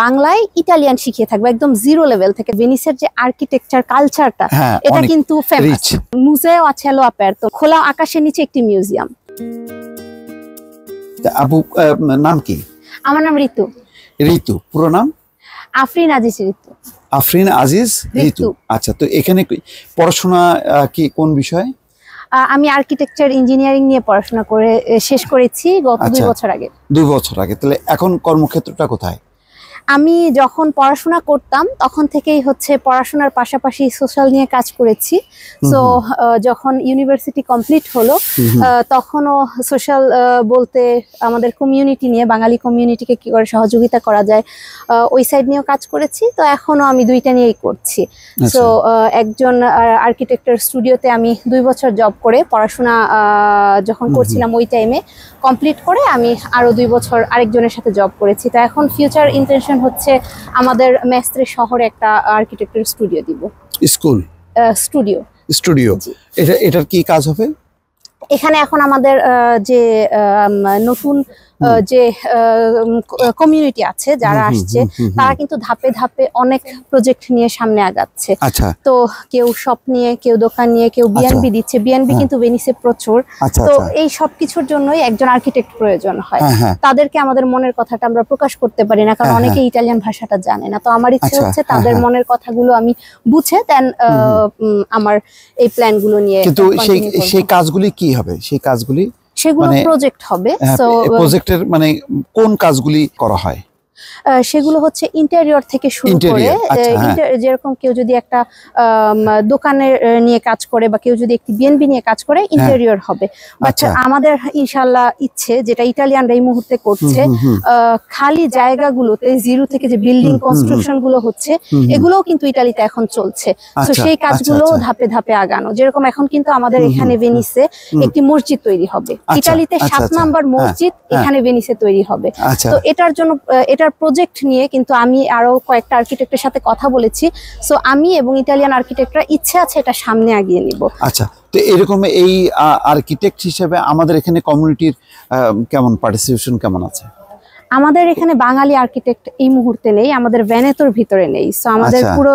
বাংলায় ইটালিয়ান শিখিয়ে থাকবো একদম জিরো লেভেল থেকে। ভেনিসের যে আর্কিটেকচার কালচারটা এটা কিন্তু ফেমাস। মুজেও আছে লো অ্যাপারতো, খোলা আকাশের নিচে একটি মিউজিয়াম। আপু নাম কি? আমার নাম ঋতু। ঋতু পুরো নাম? আফরিন আজিজ ঋতু। আফরিন আজিজ ঋতু। আচ্ছা, তো এখানে পড়াশোনা কি কোন বিষয়? আমি আর্কিটেকচার ইঞ্জিনিয়ারিং নিয়ে পড়াশোনা করে শেষ করেছি গত 2 বছর আগে। 2 বছর আগে। তাহলে এখন কর্মক্ষেত্রটা কোথায়? আমি যখন পড়াশোনা করতাম তখন থেকেই হচ্ছে পড়াশোনার পাশাপাশি সোশ্যাল নিয়ে কাজ করেছি। সো যখন ইউনিভার্সিটি কমপ্লিট হলো তখনও সোশ্যাল বলতে আমাদের কমিউনিটি নিয়ে, বাঙালি কমিউনিটিকে কি করে সহযোগিতা করা যায় ওই সাইড নিয়েও কাজ করেছি। তো এখনো আমি দুইটা নিয়েই করছি। সো একজন আর্কিটেক্টের স্টুডিওতে আমি 2 বছর জব করে পড়াশোনা যখন করছিলাম ওই টাইমে কমপ্লিট করে আমি আরো 2 বছর আরেকজনের সাথে জব করেছি। তো এখন ফিউচার ইন্টেনশন হচ্ছে আমাদের মেস্ত্রি শহরে একটা আর্কিটেকচার স্টুডিও দিব। স্কুল স্টুডিও এটার কি কাজ হবে? এখানে এখন আমাদের যে নতুন যে কমিউনিটি আছে যারা আসছে তারা কিন্তু ধাপে ধাপে অনেক প্রজেক্ট নিয়ে সামনে আগাচ্ছে। তো কেউ শপ নিয়ে, কেউ দোকান নিয়ে, কেউ বিএনবি দিচ্ছে। বিএনবি কিন্তু ভেনিসে প্রচুর। তো এই সব কিছুর জন্যই একজন আর্কিটেক্ট প্রয়োজন হয়। তাদেরকে আমাদের মনের কথাটা আমরা প্রকাশ করতে পারি না, কারণ অনেকে ইটালিয়ান ভাষাটা জানে না। তো আমার ইচ্ছে হচ্ছে তাদের মনের কথাগুলো আমি বুঝে দেন আমার এই প্ল্যানগুলো নিয়ে। কিন্তু সেই কাজগুলি কি হবে? সেই কাজগুলি সেগুলো প্রজেক্ট হবে। সো প্রজেক্টের মানে কোন কাজগুলি করা হয়? সেগুলো হচ্ছে ইন্টেরিয়র থেকে শুরু করে, যেরকম কেউ যদি একটা দোকানের নিয়ে কাজ করে বা কেউ যদি একটি বিএনবি নিয়ে কাজ করে ইন্টেরিয়র হবে। বাট আমাদের ইনশাআল্লাহ ইচ্ছে, যেটা ইটালিয়ানরা এই মুহূর্তে করছে, খালি জায়গাগুলোতে জিরো থেকে যে বিল্ডিং কনস্ট্রাকশন গুলো হচ্ছে এগুলোও কিন্তু ইটালিতে এখন চলছে। তো সেই কাজগুলো ধাপে ধাপে আগানো। যেরকম এখন কিন্তু আমাদের এখানে ভেনিসে একটি মসজিদ তৈরি হবে। ইটালিতে 7 নাম্বার মসজিদ এখানে ভেনিসে তৈরি হবে। তো এটার জন্য এটার প্রজেক্ট নিয়ে কিন্তু আমি আরো কয়েকটা আর্কিটেক্টের সাথে কথা বলেছি। সো আমি এবং ইটালিয়ান আর্কিটেক্টরা ইচ্ছে আছে এটা সামনে আগিয়ে নিব। আচ্ছা, তো এরকম এই আর্কিটেক্ট হিসেবে আমাদের এখানে কমিউনিটির কেমন পার্টিসিপেশন কেমন আছে? আমাদের এখানে বাঙালি আর্কিটেক্ট এই মুহূর্তে নেই, আমাদের ভেনেতোর ভিতরে নেই। সো আমাদের পুরো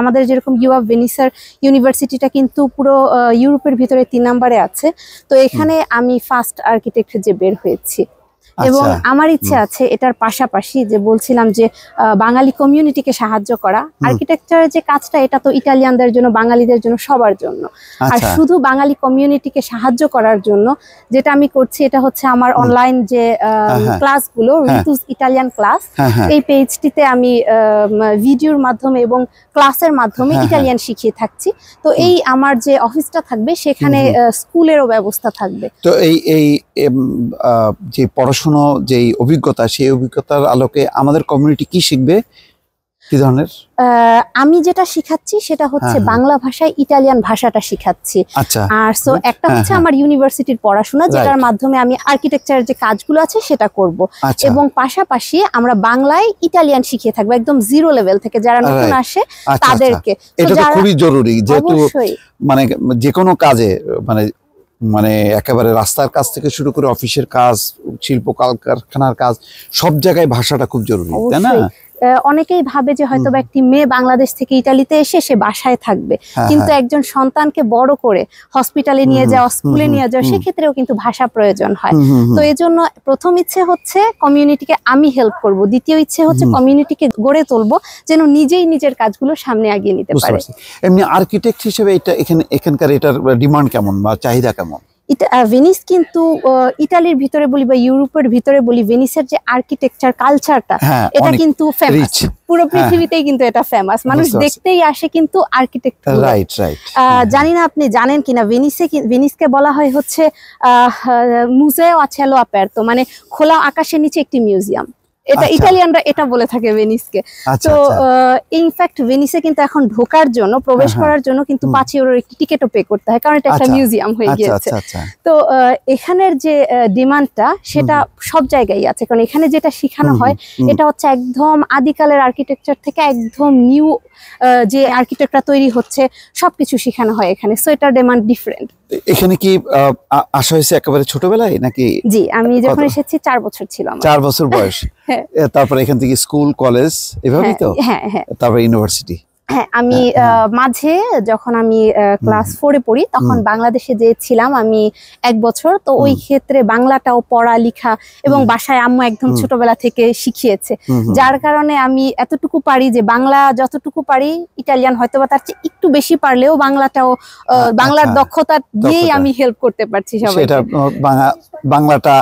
আমাদের যেরকম ইউ অফ ভেনিসের ইউনিভার্সিটিটা কিন্তু পুরো ইউরোপের ভিতরে 3 নম্বরে আছে। তো এখানে আমি ফার্স্ট আর্কিটেক্ট যে বের হয়েছি। এবং আমার ইচ্ছে আছে এটার পাশাপাশি যে বলছিলাম যে বাঙালি কমিউনিটিকে সাহায্য করা। আর্কিটেকচারের যে কাজটা এটা তো ইটালিয়ানদের জন্য, বাঙালিদের জন্য, সবার জন্য। আর শুধু বাঙালি কমিউনিটিকে সাহায্য করার জন্য যেটা আমি করছি এটা হচ্ছে আমার অনলাইন যে ক্লাসগুলো, ঋতুস ইটালিয়ান ক্লাস, এই পেজটিতে আমি ভিডিওর মাধ্যমে এবং ক্লাসের মাধ্যমে ইটালিয়ান শিখিয়ে থাকছি। তো এই আমার যে অফিসটা থাকবে সেখানে স্কুলেরও ব্যবস্থা থাকবে। তো এই যে পড়াশোনা যে অভিজ্ঞতা, সেই অভিজ্ঞতার আলোকে আমাদের কমিউনিটি কি শিখবে? কি ধরনের? আমি যেটা শিখাচ্ছি সেটা হচ্ছে বাংলা ভাষায় ইটালিয়ান ভাষাটা শিখাচ্ছি। আর সো একটা হচ্ছে আমার ইউনিভার্সিটির পড়াশোনা, যেটার মাধ্যমে আমি আর্কিটেকচারের যে কাজগুলো আছে সেটা করব। এবং পাশাপাশি আমরা বাংলায় ইটালিয়ান শিখিয়ে থাকবো একদম জিরো লেভেল থেকে, যারা নতুন আসে তাদেরকে। এটা তো খুবই জরুরি, যেহেতু মানে যে কোনো কাজে মানে একেবারে রাস্তার কাজ থেকে শুরু করে অফিসের কাজ, শিল্প কারখানার কাজ, সব জায়গায় ভাষাটা খুব জরুরি, তাই না? অনেকেই ভাবে যে হয়তো একটি মেয়ে বাংলাদেশ থেকে ইটালিতে এসে সে বাসায় থাকবে, কিন্তু একজন সন্তানকে বড় করে হসপিটালে নিয়ে যাওয়া, স্কুলে নিয়ে যাওয়া, সেক্ষেত্রেও কিন্তু ভাষা প্রয়োজন হয়। তো এই জন্য প্রথম ইচ্ছে হচ্ছে কমিউনিটিকে আমি হেল্প করব, দ্বিতীয় ইচ্ছে হচ্ছে কমিউনিটিকে গড়ে তুলবো যেন নিজেই নিজের কাজগুলো সামনে এগিয়ে নিতে পারে। এমনি আর্কিটেক্ট হিসেবে এখানকার এটার ডিমান্ড কেমন বা চাহিদা কেমন? ভেনিস কিন্তু ইটালির ভিতরে বলি বা ইউরোপের ভিতরে বলি, ভেনিসের যে আর্কিটেকচার কালচারটা এটা কিন্তু ফেমাস। পুরো পৃথিবীতেই কিন্তু এটা ফেমাস, মানুষ দেখতেই আসে কিন্তু আর্কিটেক্ট। জানি না আপনি জানেন কিনা, ভেনিসকে বলা হয় হচ্ছে মুজেও আছে লো অ্যাপারতো, মানে খোলা আকাশের নিচে একটি মিউজিয়াম। এটা ইটালিয়ানরা এটা বলে থাকে ভেনিসকে। তো ইনফ্যাক্ট ভেনিসে কিন্তু এখন ঢোকার জন্য, প্রবেশ করার জন্য কিন্তু 5 ইউরোর একটি টিকিটও পে করতে হয়, কারণ এটা একটা মিউজিয়াম হয়ে গিয়েছে। তো এখানের যে ডিমান্ডটা সেটা সব জায়গায় আছে, কারণ এখানে যেটা শেখানো হয় এটা হচ্ছে একদম আদিকালের আর্কিটেকচার থেকে একদম নিউ যে আর্কিটেক্টরা তৈরি হচ্ছে সবকিছু শেখানো হয় এখানে। সো এটার ডিমান্ড ডিফারেন্ট। এখানে কি আসা হয়েছে একেবারে ছোটবেলায় নাকি? জি, আমি যখন এসেছি 4 বছর ছিলাম। 4 বছর বয়স। তারপর এখান থেকে স্কুল কলেজ এভাবেই তো? হ্যাঁ হ্যাঁ। তারপর ইউনিভার্সিটি? হ্যাঁ, আমি মাঝে যখন আমি ক্লাস 4 এ পড়ি তখন বাংলাদেশে যে ছিলাম আমি 1 বছর, তো ওই ক্ষেত্রে বাংলাটাও পড়া লেখা এবং বাসায় আম্মু একদম ছোটবেলা থেকে শিখিয়েছে, যার কারণে আমি এতটুকু পারি যে বাংলা যতটুকু পারি, ইটালিয়ান হয়তোবা তার চেয়ে একটু বেশি পারলেও বাংলাটাও বাংলার দক্ষতা দিয়েই আমি হেল্প করতে পারছি সবাইকে। সেটা বাংলাটা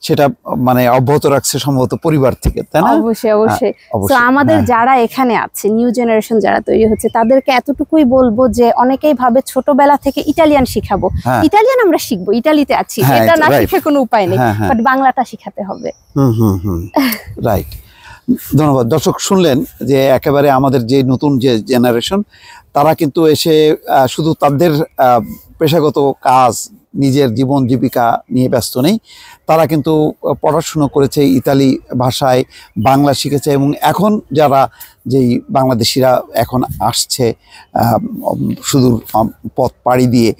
সেটা মানে অব্যাহত রাখছে সম্ভবত পরিবার থেকে, তাই না? অবশ্যই অবশ্যই। তো আমাদের যারা এখানে আছে, নিউ জেনারেশন যারা তৈরি হচ্ছে, তাদেরকে এতটুকুই বলবো যে অনেকেই ভাবে ছোটবেলা থেকে ইটালিয়ান শিখাবো, ইটালিয়ান আমরা শিখবো, ইটালিতে আছি, এটা না শিখে কোনো উপায় নেই, বাট বাংলাটা শিখাতে হবে। রাইট। ধন্যবাদ। দর্শক শুনলেন যে একেবারে আমাদের যে নতুন যে জেনারেশন, তারা কিন্তু এসে শুধু তাদের পেশাগত কাজ, নিজের জীবন জীবিকা নিয়ে ব্যস্ত নেই, তারা কিন্তু পড়াশুনো করেছে ইতালি ভাষায়, বাংলা শিখেছে, এবং এখন যারা যেই বাংলাদেশিরা এখন আসছে সুদূর পথ পাড়ি দিয়ে,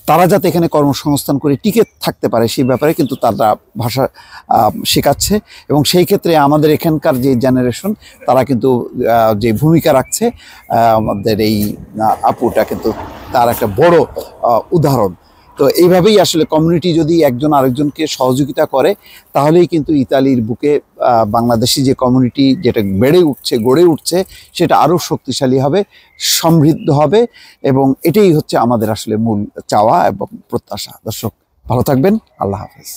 তারা যাতে এখানে কর্মসংস্থান করে টিকে থাকতে পারে সেই ব্যাপারে কিন্তু তারা ভাষা শেখাচ্ছে। এবং সেই ক্ষেত্রে আমাদের এখানকার যে জেনারেশন, তারা কিন্তু যে ভূমিকা রাখছে, আমাদের এই আপুটা কিন্তু তার একটা বড় উদাহরণ। তো এইভাবেই আসলে কমিউনিটি যদি একজন আরেকজনকে সহযোগিতা করে, তাহলেই কিন্তু ইতালির বুকে বাংলাদেশি যে কমিউনিটি যেটা গড়ে উঠছে সেটা আরও শক্তিশালী হবে, সমৃদ্ধ হবে, এবং এটাই হচ্ছে আমাদের আসলে মূল চাওয়া এবং প্রত্যাশা। দর্শক ভালো থাকবেন, আল্লাহ হাফেজ।